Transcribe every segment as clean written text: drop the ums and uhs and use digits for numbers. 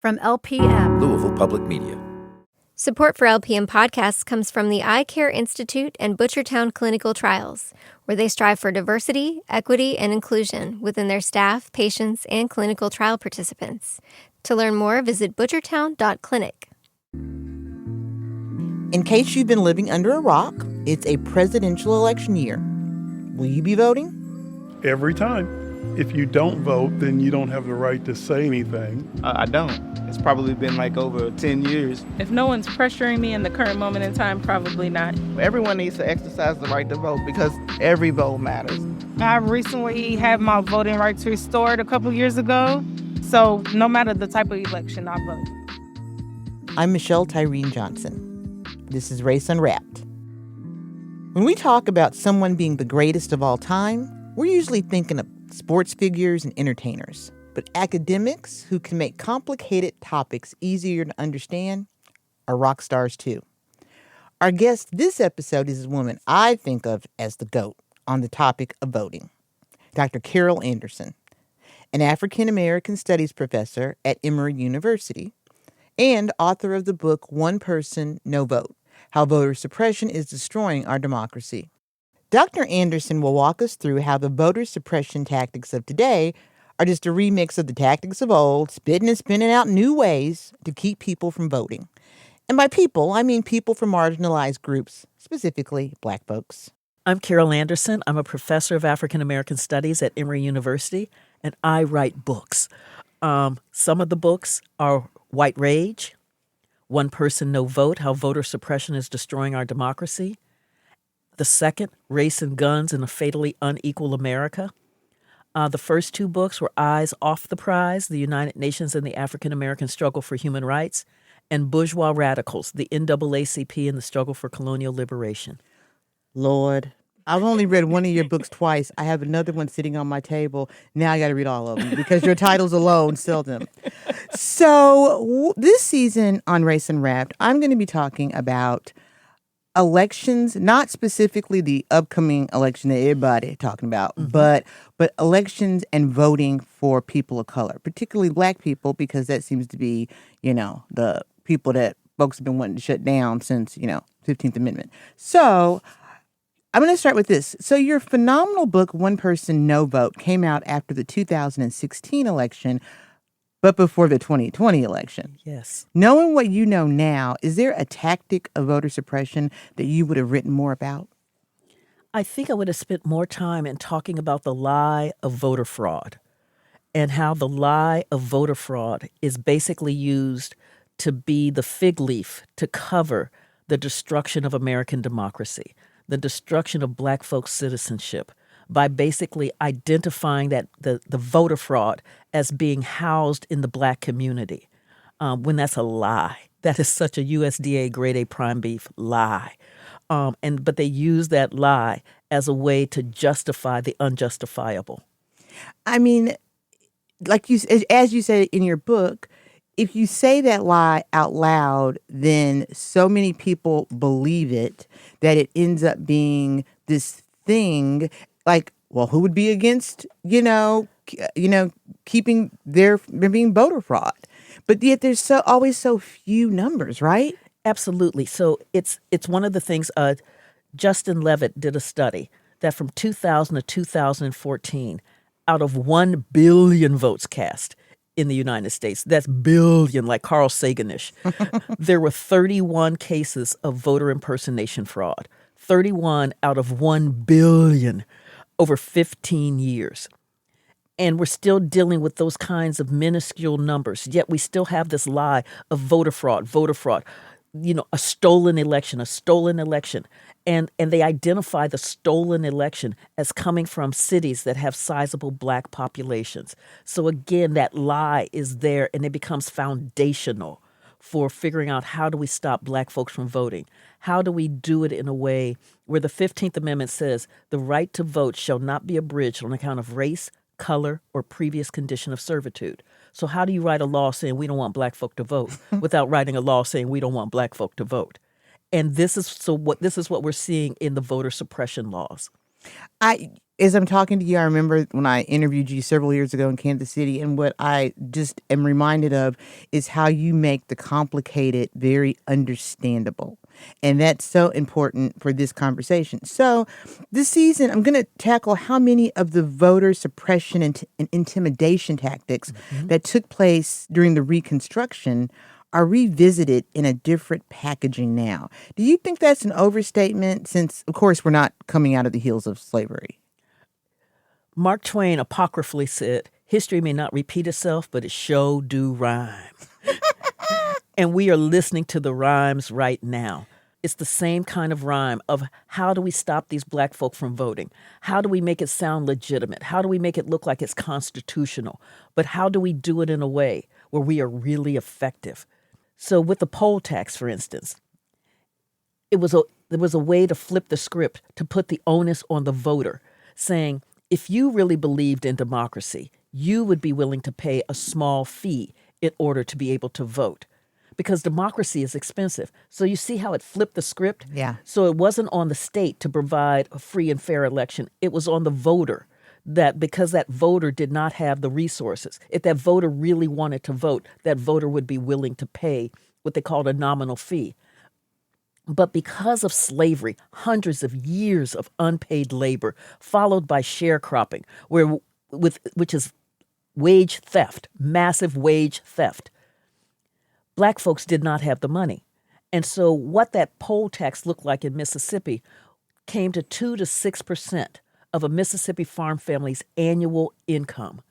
From LPM, Louisville Public Media. Support for LPM podcasts comes from the Eye Care Institute and Butchertown Clinical Trials, where they strive for diversity, equity, and inclusion within their staff, patients, and clinical trial participants. To learn more, visit butchertown.clinic. In case you've been living under a rock, it's a presidential election year. Will you be voting? Every time. If you don't vote, then you don't have the right to say anything. I don't. It's probably been like over 10 years. If no one's pressuring me in the current moment in time, probably not. Everyone needs to exercise the right to vote because every vote matters. I recently had my voting rights restored a couple years ago, so no matter the type of election, I vote. I'm Michelle Tyreen Johnson. This is Race Unwrapped. When we talk about someone being the greatest of all time, we're usually thinking of sports figures and entertainers. But academics who can make complicated topics easier to understand are rock stars too. Our guest this episode is a woman I think of as the GOAT on the topic of voting. Dr. Carol Anderson, an African-American studies professor at Emory University and author of the book One Person, No Vote: How Voter Suppression is Destroying Our Democracy. Dr. Anderson will walk us through how the voter suppression tactics of today are just a remix of the tactics of old, spitting and spinning out new ways to keep people from voting. And by people, I mean people from marginalized groups, specifically Black folks. I'm Carol Anderson. I'm a professor of African American Studies at Emory University, and I write books. Some of the books are White Rage, One Person, No Vote: How Voter Suppression is Destroying Our Democracy. The second, Race and Guns in a Fatally Unequal America. The first two books were Eyes Off the Prize: The United Nations and the African American Struggle for Human Rights, and Bourgeois Radicals: The NAACP and the Struggle for Colonial Liberation. Lord, I've only read one of your books twice. I have another one sitting on my table. Now I got to read all of them because your titles alone sell them. So this season on Race Unwrapped, I'm going to be talking about elections, not specifically the upcoming election that everybody talking about, but elections and voting for people of color, particularly Black people, because that seems to be, the people that folks have been wanting to shut down since, 15th Amendment. So I'm going to start with this. So your phenomenal book, One Person, No Vote, came out after the 2016 election, but before the 2020 election. Yes. Knowing what you know now, is there a tactic of voter suppression that you would have written more about? I think I would have spent more time in talking about the lie of voter fraud and how the lie of voter fraud is basically used to be the fig leaf to cover the destruction of American democracy, the destruction of Black folks' citizenship, by basically identifying that the voter fraud as being housed in the Black community, when that's a lie. That is such a USDA grade A prime beef lie. But they use that lie as a way to justify the unjustifiable. I mean, as you said in your book, if you say that lie out loud, then so many people believe it that it ends up being this thing. Like, well, who would be against, keeping there being voter fraud? But yet there's always so few numbers, right? Absolutely. So it's one of the things. Justin Levitt did a study that from 2000 to 2014, out of 1 billion votes cast in the United States, that's billion, like Carl Saganish, there were 31 cases of voter impersonation fraud. 31 out of 1 billion. Over 15 years. And we're still dealing with those kinds of minuscule numbers, yet we still have this lie of voter fraud, a stolen election. And they identify the stolen election as coming from cities that have sizable Black populations. So again, that lie is there, and it becomes foundational for figuring out how do we stop Black folks from voting? How do we do it in a way where the 15th Amendment says the right to vote shall not be abridged on account of race, color, or previous condition of servitude? So how do you write a law saying we don't want Black folk to vote without writing a law saying we don't want Black folk to vote? And this is what we're seeing in the voter suppression laws. As I'm talking to you, I remember when I interviewed you several years ago in Kansas City, and what I just am reminded of is how you make the complicated very understandable. And that's so important for this conversation. So this season, I'm going to tackle how many of the voter suppression and intimidation tactics that took place during the Reconstruction are revisited in a different packaging now. Do you think that's an overstatement since, of course, we're not coming out of the heels of slavery? Mark Twain apocryphally said, "History may not repeat itself, but it sure do rhyme." And we are listening to the rhymes right now. It's the same kind of rhyme of how do we stop these black folk from voting? How do we make it sound legitimate? How do we make it look like it's constitutional? But how do we do it in a way where we are really effective? So with the poll tax, for instance, there was a way to flip the script to put the onus on the voter, saying, if you really believed in democracy, you would be willing to pay a small fee in order to be able to vote, because democracy is expensive. So you see how it flipped the script? Yeah. So it wasn't on the state to provide a free and fair election. It was on the voter, that because that voter did not have the resources. If that voter really wanted to vote, that voter would be willing to pay what they called a nominal fee. But because of slavery, hundreds of years of unpaid labor, followed by sharecropping, which is wage theft, massive wage theft, black folks did not have the money. And so what that poll tax looked like in Mississippi came to 2 to 6% of a Mississippi farm family's annual income.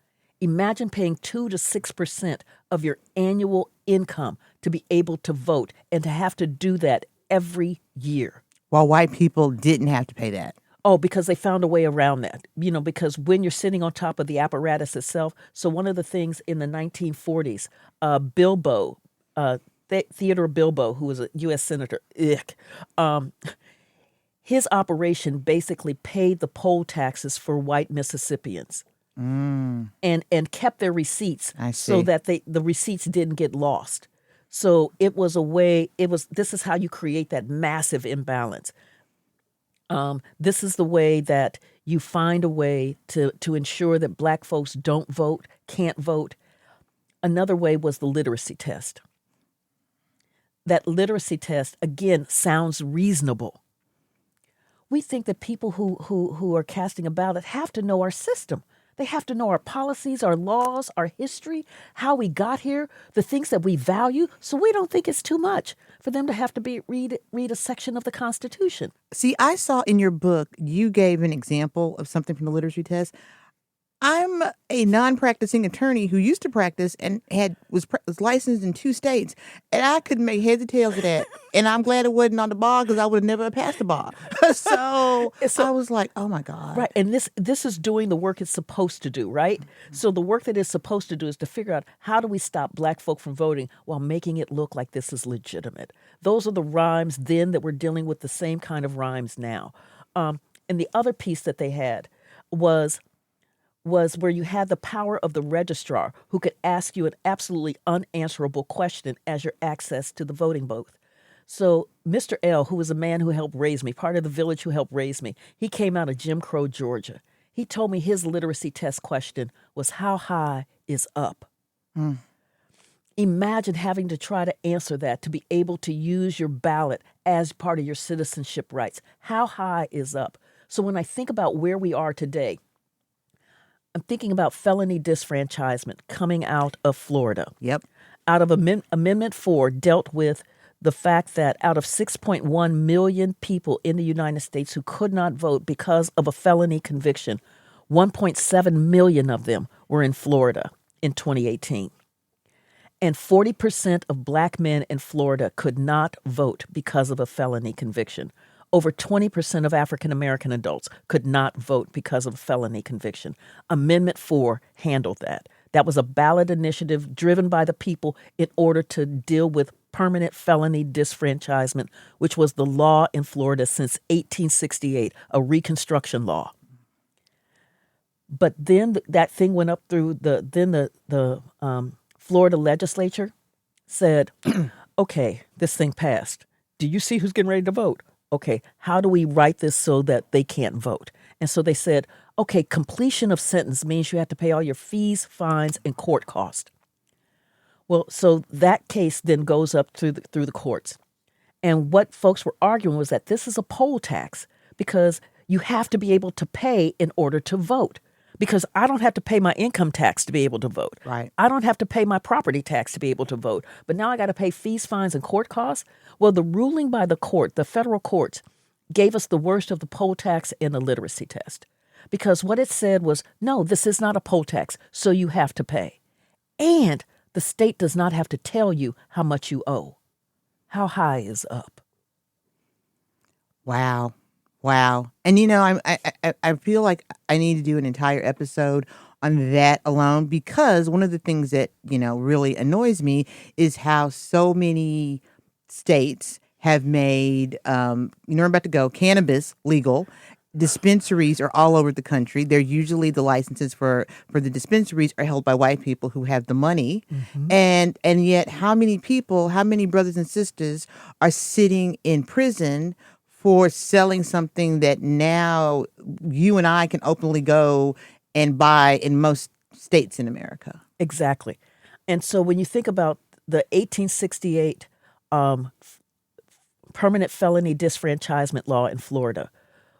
Imagine paying 2 to 6% of your annual income to be able to vote, and to have to do that every year. While white people didn't have to pay that. Oh, because they found a way around that. Because when you're sitting on top of the apparatus itself. So one of the things in the 1940s, Bilbo, Theodore Bilbo, who was a U.S. senator, his operation basically paid the poll taxes for white Mississippians. And kept their receipts so that the receipts didn't get lost. So it was a way, this is how you create that massive imbalance. This is the way that you find a way to ensure that black folks don't vote, can't vote. Another way was the literacy test. That literacy test, again, sounds reasonable. We think that people who are casting a ballot have to know our system. They have to know our policies, our laws, our history, how we got here, the things that we value. So we don't think it's too much for them to have to read a section of the Constitution. See, I saw in your book, you gave an example of something from the literacy test. I'm a non-practicing attorney who used to practice and was licensed in 2 states, and I couldn't make heads or tails of that. And I'm glad it wasn't on the bar, because I would have never passed the bar. So I was like, oh my God. Right, and this is doing the work it's supposed to do, right? Mm-hmm. So the work that it's supposed to do is to figure out, how do we stop black folk from voting while making it look like this is legitimate? Those are the rhymes then that we're dealing with, the same kind of rhymes now. And the other piece that they had was where you had the power of the registrar, who could ask you an absolutely unanswerable question as your access to the voting booth. So Mr. L., who was a man who helped raise me, part of the village who helped raise me, he came out of Jim Crow, Georgia. He told me his literacy test question was, how high is up? Imagine having to try to answer that, to be able to use your ballot as part of your citizenship rights. How high is up? So when I think about where we are today, I'm thinking about felony disfranchisement coming out of Florida. Yep. Out of Amendment 4 dealt with the fact that out of 6.1 million people in the United States who could not vote because of a felony conviction, 1.7 million of them were in Florida in 2018. And 40% of black men in Florida could not vote because of a felony conviction. Over 20% of African-American adults could not vote because of a felony conviction. Amendment 4 handled that. That was a ballot initiative driven by the people in order to deal with permanent felony disfranchisement, which was the law in Florida since 1868, a Reconstruction law. But then that thing went up through the Florida legislature said, okay, this thing passed. Do you see who's getting ready to vote? Okay, how do we write this so that they can't vote? And so they said, okay, completion of sentence means you have to pay all your fees, fines, and court costs. Well, so that case then goes up through the courts. And what folks were arguing was that this is a poll tax because you have to be able to pay in order to vote. Because I don't have to pay my income tax to be able to vote. Right. I don't have to pay my property tax to be able to vote. But now I got to pay fees, fines, and court costs. Well, the ruling by the court, the federal courts, gave us the worst of the poll tax and the literacy test. Because what it said was, no, this is not a poll tax, so you have to pay. And the state does not have to tell you how much you owe. How high is up? Wow. And I feel like I need to do an entire episode on that alone, because one of the things that, really annoys me is how so many states have made, I'm about to go, cannabis legal. Dispensaries are all over the country. They're usually, the licenses for the dispensaries are held by white people who have the money. Mm-hmm. And yet how many brothers and sisters are sitting in prison for selling something that now you and I can openly go and buy in most states in America? Exactly. And so when you think about the 1868 permanent felony disfranchisement law in Florida,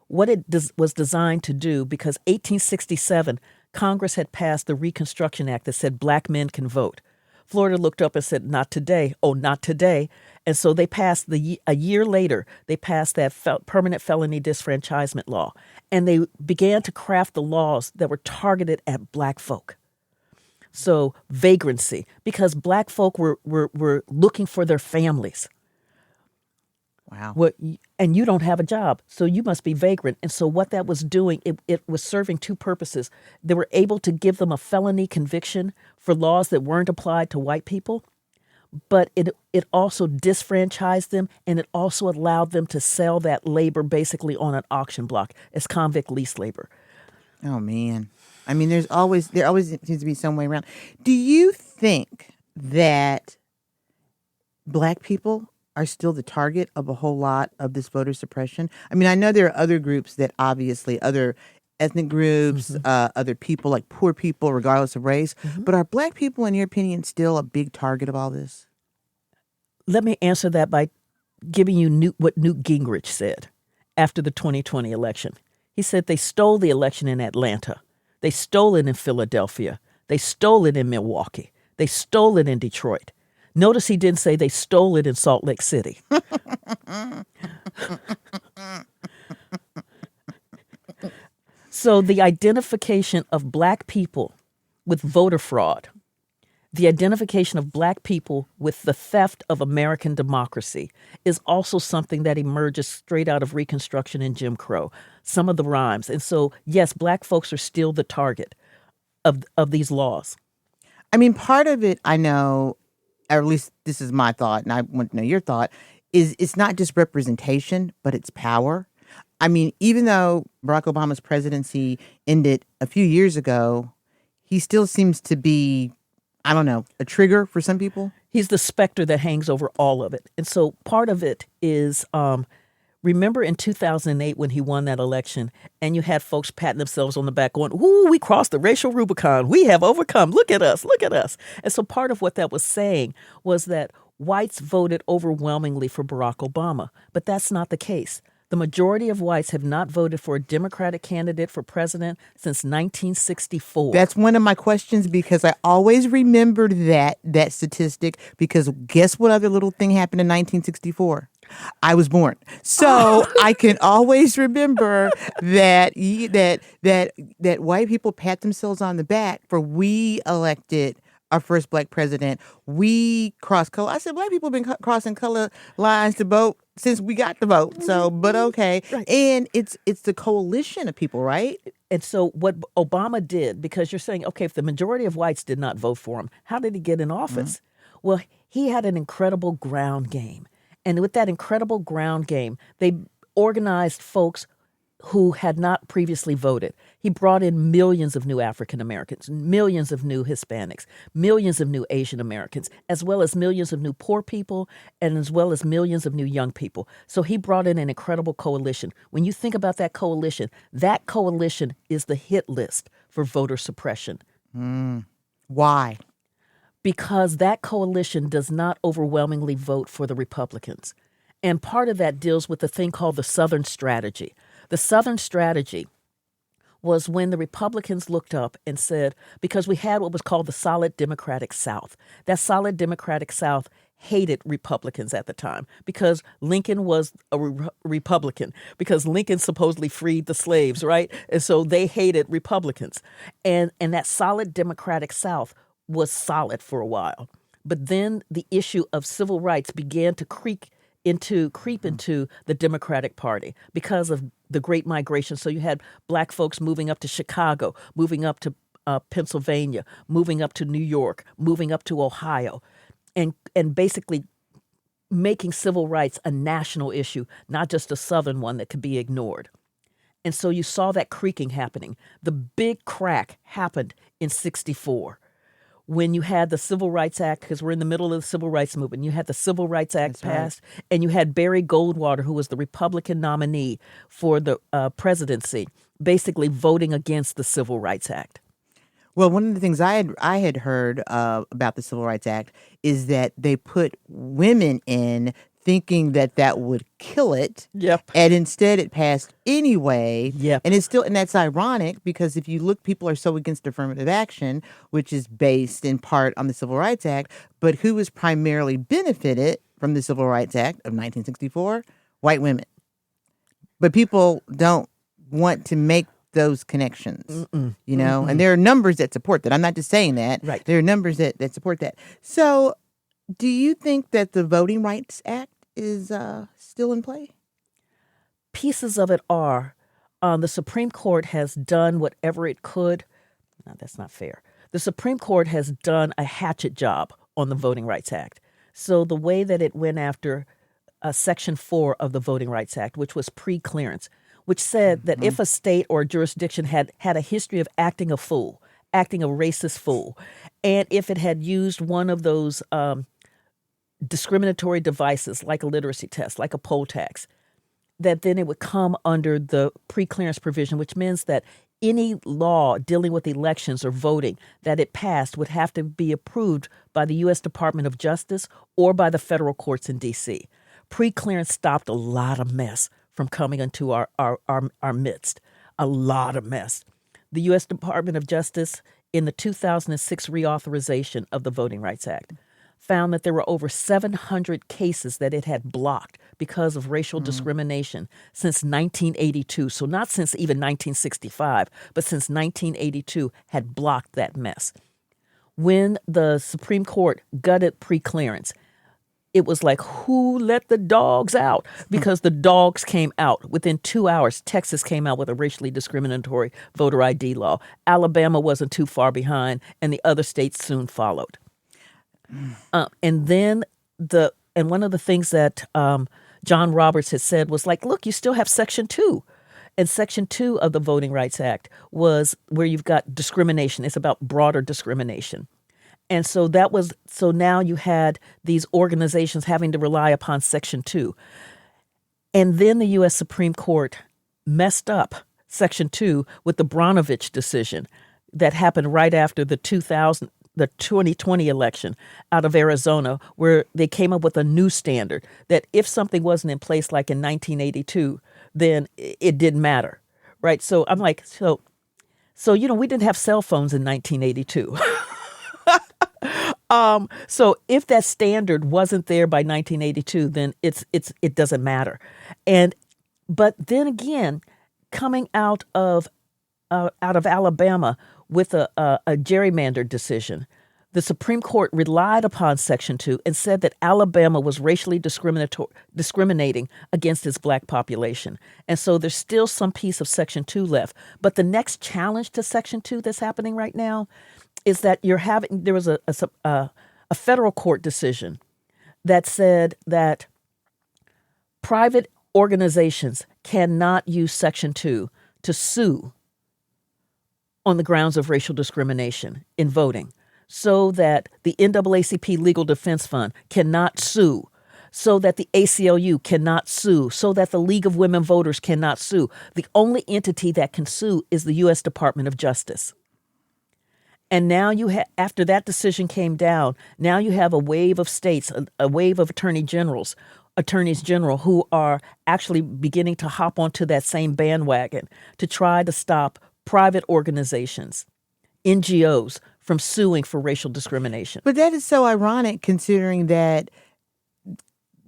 what it was designed to do, because 1867, Congress had passed the Reconstruction Act that said black men can vote. Florida looked up and said, not today. Oh, not today. And so they passed a year later, they passed that permanent felony disfranchisement law. And they began to craft the laws that were targeted at black folk. So vagrancy, because black folk were looking for their families. Wow. And you don't have a job, so you must be vagrant. And so what that was doing, it was serving two purposes. They were able to give them a felony conviction for laws that weren't applied to white people, but it also disfranchised them, and it also allowed them to sell that labor basically on an auction block as convict lease labor. Oh, man. I mean, there always seems to be some way around. Do you think that black people are still the target of a whole lot of this voter suppression? I mean, I know there are other groups that obviously, other ethnic groups, mm-hmm. Other people like poor people, regardless of race. Mm-hmm. But are black people, in your opinion, still a big target of all this? Let me answer that by giving you what Newt Gingrich said after the 2020 election. He said they stole the election in Atlanta. They stole it in Philadelphia. They stole it in Milwaukee. They stole it in Detroit. Notice he didn't say they stole it in Salt Lake City. So the identification of black people with voter fraud, the identification of black people with the theft of American democracy is also something that emerges straight out of Reconstruction and Jim Crow, some of the rhymes. And so, yes, black folks are still the target of these laws. I mean, part of it, I know, or at least this is my thought, and I want to know your thought, is it's not just representation, but it's power. I mean, even though Barack Obama's presidency ended a few years ago, he still seems to be, I don't know, a trigger for some people. He's the specter that hangs over all of it. And so part of it is, remember in 2008 when he won that election and you had folks patting themselves on the back going, ooh, we crossed the racial Rubicon. We have overcome. Look at us. Look at us. And so part of what that was saying was that whites voted overwhelmingly for Barack Obama. But that's not the case. The majority of whites have not voted for a Democratic candidate for president since 1964. That's one of my questions, because I always remembered that statistic, because guess what other little thing happened in 1964? I was born. So I can always remember that white people pat themselves on the back for we elected our first black president. We crossed color. I said black people have been crossing color lines to vote since we got the vote. So, but okay. Right. And it's the coalition of people, right? And so what Obama did, because you're saying, okay, if the majority of whites did not vote for him, how did he get in office? Mm-hmm. Well, he had an incredible ground game. And with that incredible ground game, they organized folks who had not previously voted. He brought in millions of new African Americans, millions of new Hispanics, millions of new Asian Americans, as well as millions of new poor people, and as well as millions of new young people. So he brought in an incredible coalition. When you think about that coalition is the hit list for voter suppression. Why? Because that coalition does not overwhelmingly vote for the Republicans. And part of that deals with the thing called the Southern strategy. The Southern strategy was when the Republicans looked up and said, because we had what was called the solid Democratic South. That solid Democratic South hated Republicans at the time because Lincoln was a Republican, because Lincoln supposedly freed the slaves, right? And so they hated Republicans. And that solid Democratic South was solid for a while. But then the issue of civil rights began to creep into the Democratic Party because of the Great Migration. So you had black folks moving up to Chicago, moving up to Pennsylvania, moving up to New York, moving up to Ohio, and basically making civil rights a national issue, not just a Southern one that could be ignored. And so you saw that creaking happening. The big crack happened in 1964. When you had the Civil Rights Act, because we're in the middle of the Civil Rights Movement, you had the Civil Rights Act passed, and you had Barry Goldwater, who was the Republican nominee for the presidency, basically voting against the Civil Rights Act. Well, one of the things I had heard about the Civil Rights Act is that they put women in thinking that would kill it. Yep. And instead it passed anyway. Yep. And that's ironic because if you look, people are so against affirmative action, which is based in part on the Civil Rights Act, but who was primarily benefited from the Civil Rights Act of 1964? White women. But people don't want to make those connections, you know, and there are numbers that support that. I'm not just saying that. Right. There are numbers that support that. So do you think that the Voting Rights Act is still in play? Pieces of it are. The Supreme Court has done whatever it could. No, that's not fair. The Supreme Court has done a hatchet job on the Voting Rights Act. So the way that it went after Section 4 of the Voting Rights Act, which was pre-clearance, which said that if a state or a jurisdiction had a history of acting a fool, acting a racist fool, and if it had used one of those discriminatory devices like a literacy test, like a poll tax, that then it would come under the pre-clearance provision, which means that any law dealing with elections or voting that it passed would have to be approved by the U.S. Department of Justice or by the federal courts in D.C. Pre-clearance stopped a lot of mess from coming into our midst, a lot of mess. The U.S. Department of Justice, in the 2006 reauthorization of the Voting Rights Act, found that there were over 700 cases that it had blocked because of racial discrimination since 1982. So not since even 1965, but since 1982 had blocked that mess. When the Supreme Court gutted pre-clearance, it was like, who let the dogs out? Because the dogs came out. Within 2 hours, Texas came out with a racially discriminatory voter ID law. Alabama wasn't too far behind, and the other states soon followed. And one of the things that John Roberts had said was like, look, you still have Section 2. And Section 2 of the Voting Rights Act was where you've got discrimination. It's about broader discrimination. And so now you had these organizations having to rely upon Section 2. And then the U.S. Supreme Court messed up Section 2 with the Brnovich decision that happened right after the 2020 election out of Arizona, where they came up with a new standard that if something wasn't in place like in 1982, then it didn't matter, right? So I'm like, so we didn't have cell phones in 1982. So if that standard wasn't there by 1982, then it doesn't matter. But then again, coming out of Alabama with a gerrymandered decision, the Supreme Court relied upon Section 2 and said that Alabama was racially discriminating against its black population. And so there's still some piece of Section 2 left. But the next challenge to Section 2 that's happening right now is that there was a federal court decision that said that private organizations cannot use Section 2 to sue on the grounds of racial discrimination in voting, so that the NAACP Legal Defense Fund cannot sue, so that the ACLU cannot sue, so that the League of Women Voters cannot sue. The only entity that can sue is the U.S. Department of Justice. And now after that decision came down, now you have a wave of states, a wave of attorneys general who are actually beginning to hop onto that same bandwagon to try to stop private organizations, NGOs, from suing for racial discrimination. But that is so ironic, considering that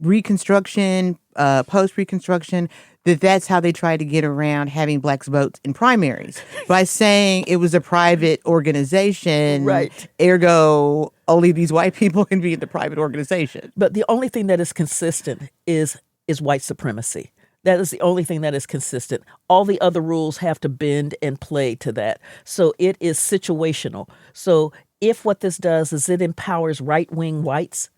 Reconstruction, post-Reconstruction, that's how they tried to get around having blacks vote in primaries, by saying it was a private organization. Right. Ergo, only these white people can be in the private organization. But the only thing that is consistent is white supremacy. That is the only thing that is consistent. All the other rules have to bend and play to that. So it is situational. So if what this does is it empowers right-wing whites,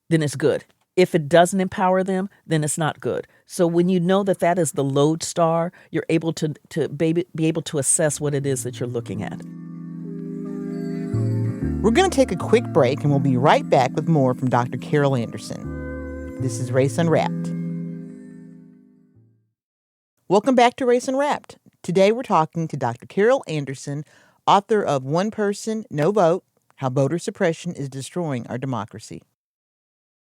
then it's good. If it doesn't empower them, then it's not good. So when you know that is the lodestar, you're able to be able to assess what it is that you're looking at. We're going to take a quick break, and we'll be right back with more from Dr. Carol Anderson. This is Race Unwrapped. Welcome back to Race Unwrapped. Today we're talking to Dr. Carol Anderson, author of One Person, No Vote, How Voter Suppression is Destroying Our Democracy.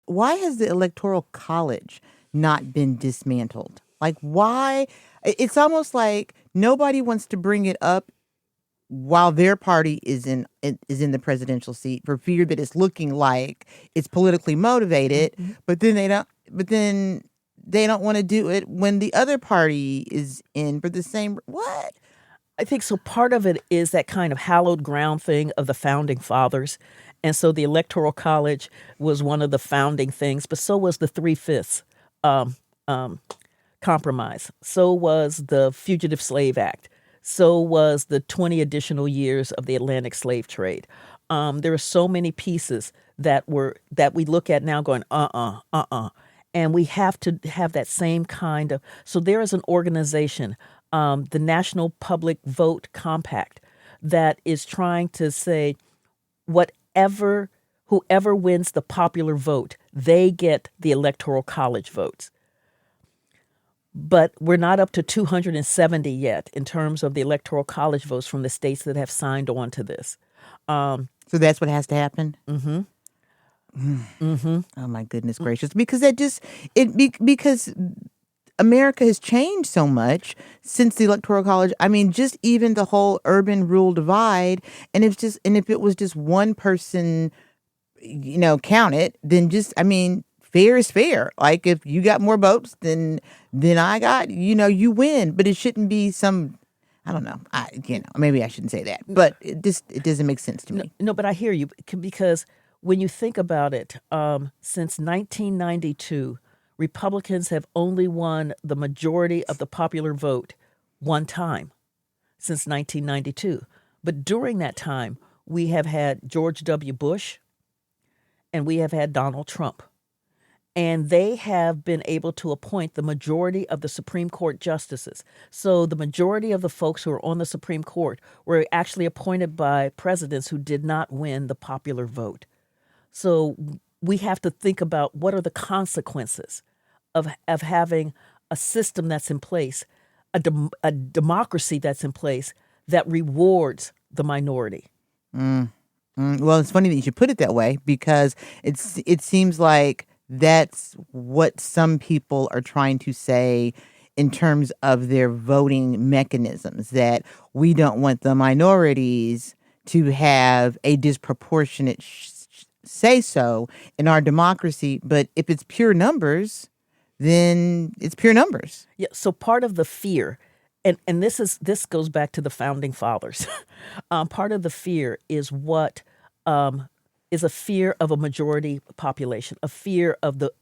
Why has the Electoral College not been dismantled? Like, why? It's almost like nobody wants to bring it up while their party is in the presidential seat, for fear that it's looking like it's politically motivated. Mm-hmm. But then they don't want to do it when the other party is in for the same. What? I think so. Part of it is that kind of hallowed ground thing of the founding fathers. And so the Electoral College was one of the founding things, but so was the 3/5 compromise. So was the Fugitive Slave Act. So was the 20 additional years of the Atlantic slave trade. There are so many pieces that we look at now going, And we have to have that same kind of, so there is an organization, the National Public Vote Compact, that is trying to say whoever wins the popular vote, they get the Electoral College votes. But we're not up to 270 yet in terms of the Electoral College votes from the states that have signed on to this. So that's what has to happen? Mm-hmm. Mm-hmm. Oh my goodness gracious! Because because America has changed so much since the Electoral College. I mean, just even the whole urban-rural divide. And if it was just one person, counted, then fair is fair. Like, if you got more votes than I got, you win. But it shouldn't be some. I don't know. Maybe I shouldn't say that. But it doesn't make sense to me. No, but I hear you, because when you think about it, since 1992, Republicans have only won the majority of the popular vote one time since 1992. But during that time, we have had George W. Bush and we have had Donald Trump. And they have been able to appoint the majority of the Supreme Court justices. So the majority of the folks who are on the Supreme Court were actually appointed by presidents who did not win the popular vote. So we have to think about what are the consequences of having a system that's in place, a democracy that's in place that rewards the minority. Well, it's funny that you should put it that way, because it seems like that's what some people are trying to say in terms of their voting mechanisms, that we don't want the minorities to have a disproportionate say so in our democracy. But if it's pure numbers, then it's pure numbers. Yeah. So part of the fear, and this goes back to the founding fathers. Part of the fear is is a fear of a majority population, a fear of the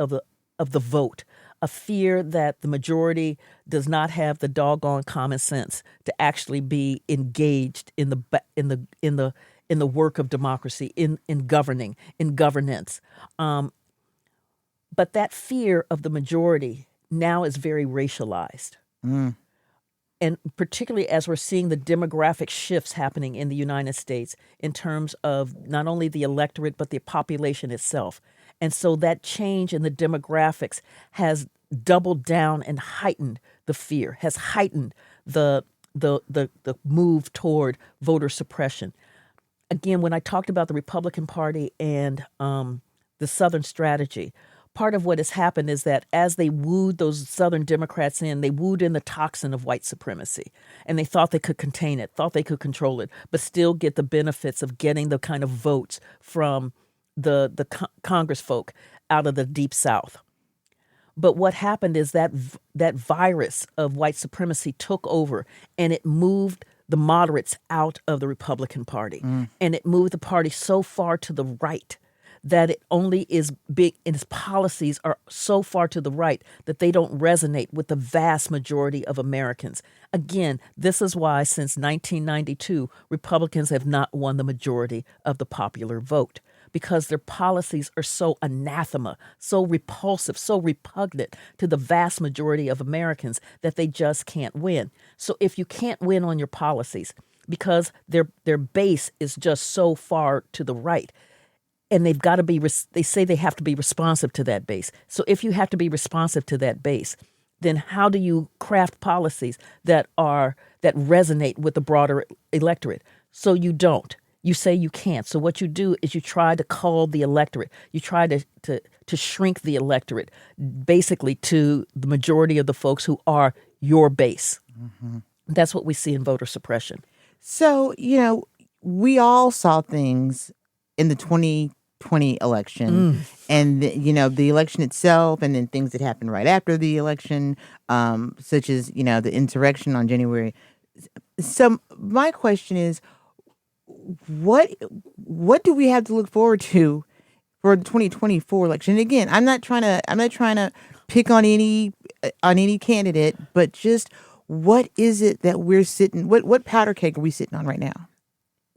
vote, a fear that the majority does not have the doggone common sense to actually be engaged in the work of democracy, in governing, in governance. But that fear of the majority now is very racialized. And particularly as we're seeing the demographic shifts happening in the United States in terms of not only the electorate, but the population itself. And so that change in the demographics has doubled down and heightened the fear, has heightened the move toward voter suppression. Again, when I talked about the Republican Party and the Southern strategy, part of what has happened is that as they wooed those Southern Democrats in, they wooed in the toxin of white supremacy. And they thought they could contain it, thought they could control it, but still get the benefits of getting the kind of votes from the Congress folk out of the Deep South. But what happened is that that virus of white supremacy took over, and it moved the moderates out of the Republican Party. And it moved the party so far to the right that it only is big, and its policies are so far to the right that they don't resonate with the vast majority of Americans. Again, this is why since 1992, Republicans have not won the majority of the popular vote, because their policies are so anathema, so repulsive, so repugnant to the vast majority of Americans that they just can't win. So if you can't win on your policies because their base is just so far to the right, and they've got to be, they say they have to be responsive to that base. So if you have to be responsive to that base, then how do you craft policies that resonate with the broader electorate? So you don't. You say you can't. So what you do is you try to cull the electorate. You try to shrink the electorate, basically to the majority of the folks who are your base. That's what we see in voter suppression. So, we all saw things in the 2020 election and, the election itself, and then things that happened right after the election, such as, the insurrection on January. So my question is, what do we have to look forward to for the 2024 election? And again, I'm not trying to pick on any candidate, but just what is it that we're sitting, what powder keg are we sitting on right now?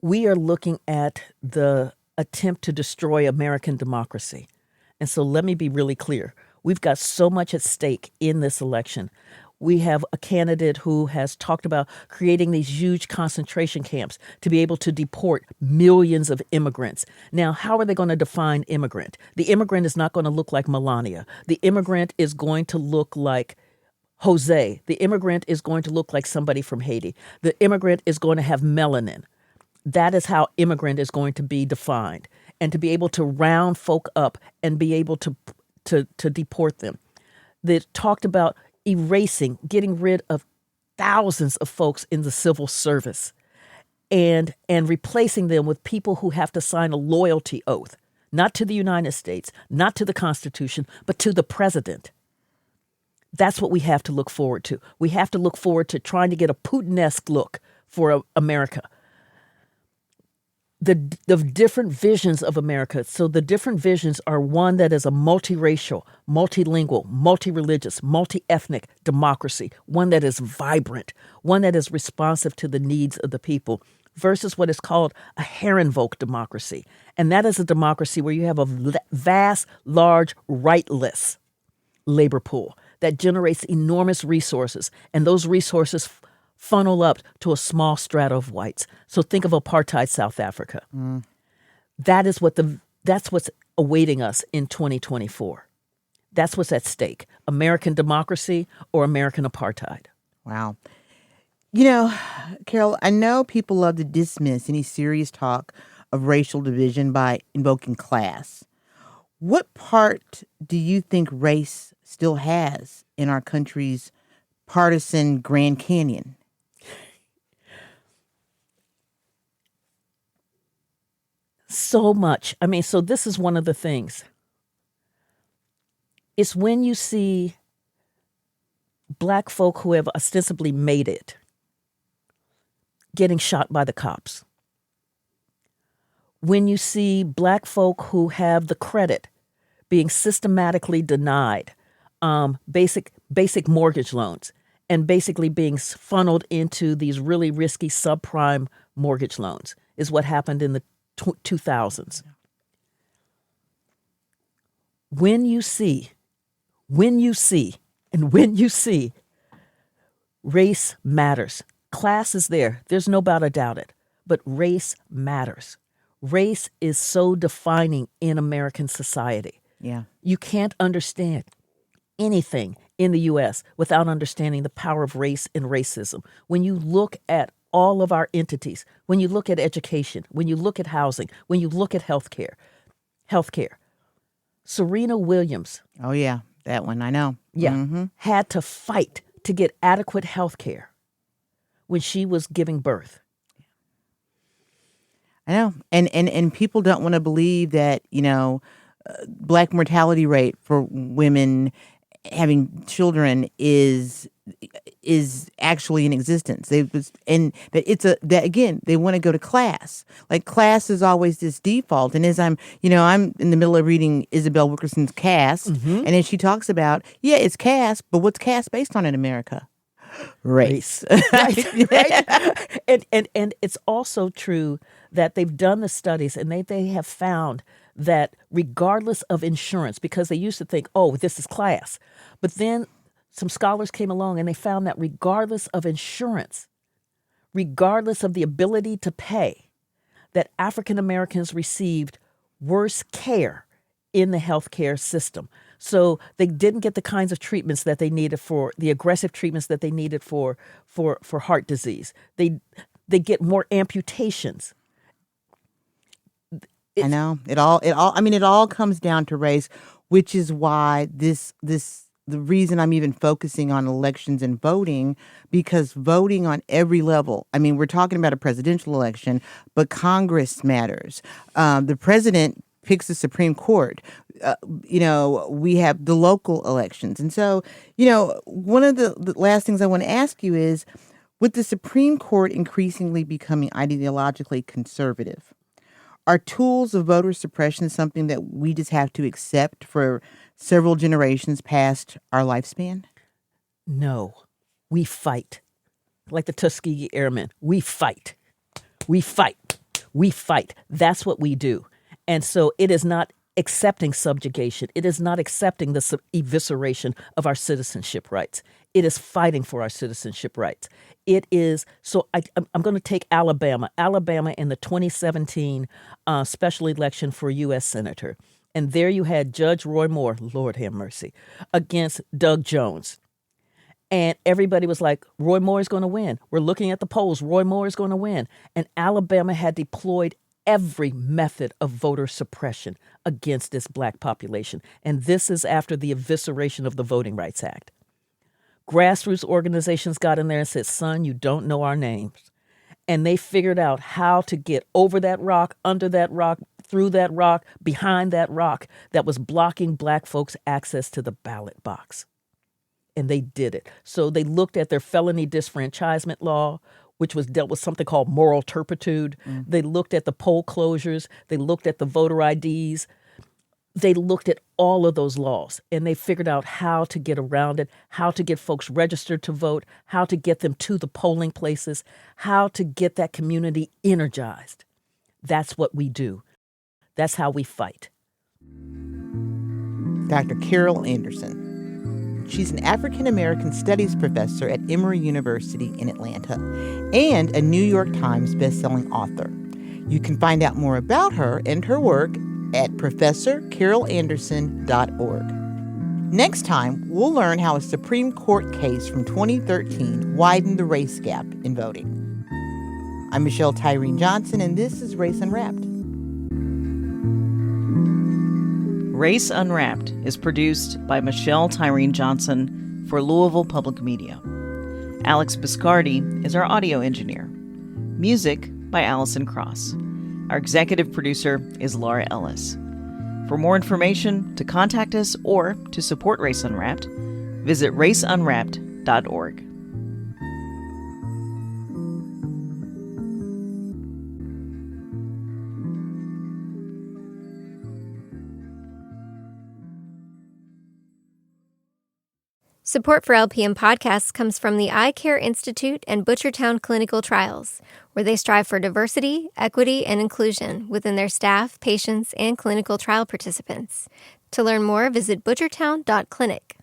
We are looking at the attempt to destroy American democracy. And so let me be really clear. We've got so much at stake in this election. We have a candidate who has talked about creating these huge concentration camps to be able to deport millions of immigrants. Now, how are they going to define immigrant? The immigrant is not going to look like Melania. The immigrant is going to look like Jose. The immigrant is going to look like somebody from Haiti. The immigrant is going to have melanin. That is how immigrant is going to be defined. And to be able to round folk up and be able to deport them. They talked about erasing, getting rid of thousands of folks in the civil service and replacing them with people who have to sign a loyalty oath, not to the United States, not to the Constitution, but to the president. That's what we have to look forward to. We have to look forward to trying to get a Putin-esque look for America. The different visions of America. So the different visions are one that is a multiracial, multilingual, multi-religious, multi-ethnic democracy, one that is vibrant, one that is responsive to the needs of the people, versus what is called a Herrenvolk democracy. And that is a democracy where you have a vast, large, rightless labor pool that generates enormous resources, and those resources funnel up to a small strata of whites. So think of apartheid South Africa. That's what's awaiting us in 2024. That's what's at stake. American democracy or American apartheid. Wow. Carol, I know people love to dismiss any serious talk of racial division by invoking class. What part do you think race still has in our country's partisan Grand Canyon? So much. I mean, so this is one of the things. It's when you see Black folk who have ostensibly made it getting shot by the cops. When you see Black folk who have the credit being systematically denied basic mortgage loans and basically being funneled into these really risky subprime mortgage loans is what happened in the 2000s. When you see And when you see race matters, class is there, there's no doubt about it, but race matters. Race is so defining in American society. Yeah. You can't understand anything in the U.S. without understanding the power of race and racism. When you look at all of our entities, when you look at education, when you look at housing, when you look at healthcare. Serena Williams, Oh, yeah. That one, I know. had to fight to get adequate health care when she was giving birth. I know. And people don't want to believe that, Black mortality rate for women having children is actually in existence. They want to go to class. Like class is always this default. And as I'm in the middle of reading Isabel Wilkerson's Caste, and then she talks about, it's caste, but what's caste based on in America? Race. Right. And it's also true that they've done the studies and they have found that regardless of insurance, because they used to think, oh, this is class. But then some scholars came along and they found that regardless of insurance, regardless of the ability to pay, that African Americans received worse care in the healthcare system. So they didn't get the kinds of treatments that they needed for the aggressive treatments that they needed for heart disease. They get more amputations. I know it all comes down to race, which is why the reason I'm even focusing on elections and voting, because voting on every level, we're talking about a presidential election, but Congress matters. The president picks the Supreme Court. We have the local elections. And so, one of the last things I want to ask you is, with the Supreme Court increasingly becoming ideologically conservative, are tools of voter suppression something that we just have to accept for several generations past our lifespan? No, we fight. Like the Tuskegee Airmen, we fight. We fight. We fight. That's what we do. And so it is not accepting subjugation. It is not accepting the evisceration of our citizenship rights. It is fighting for our citizenship rights. It is, so I'm going to take Alabama in the 2017 special election for U.S. Senator. And there you had Judge Roy Moore, Lord have mercy, against Doug Jones. And everybody was like, Roy Moore is going to win. We're looking at the polls. Roy Moore is going to win. And Alabama had deployed every method of voter suppression against this black population. And this is after the evisceration of the Voting Rights Act. Grassroots organizations got in there and said, son, you don't know our names. And they figured out how to get over that rock, under that rock, through that rock, behind that rock that was blocking black folks' access to the ballot box. And they did it. So they looked at their felony disfranchisement law, which was dealt with something called moral turpitude. They looked at the poll closures. They looked at the voter IDs. They looked at all of those laws, and they figured out how to get around it, how to get folks registered to vote, how to get them to the polling places, how to get that community energized. That's what we do. That's how we fight. Dr. Carol Anderson. She's an African-American studies professor at Emory University in Atlanta and a New York Times bestselling author. You can find out more about her and her work at professorcarolanderson.org. Next time, we'll learn how a Supreme Court case from 2013 widened the race gap in voting. I'm Michelle Tyreen Johnson, and this is Race Unwrapped. Race Unwrapped is produced by Michelle Tyreen Johnson for Louisville Public Media. Alex Biscardi is our audio engineer. Music by Allison Cross. Our executive producer is Laura Ellis. For more information, to contact us, or to support Race Unwrapped, visit raceunwrapped.org. Support for LPM podcasts comes from the Eye Care Institute and Butchertown Clinical Trials, where they strive for diversity, equity, and inclusion within their staff, patients, and clinical trial participants. To learn more, visit butchertown.clinic.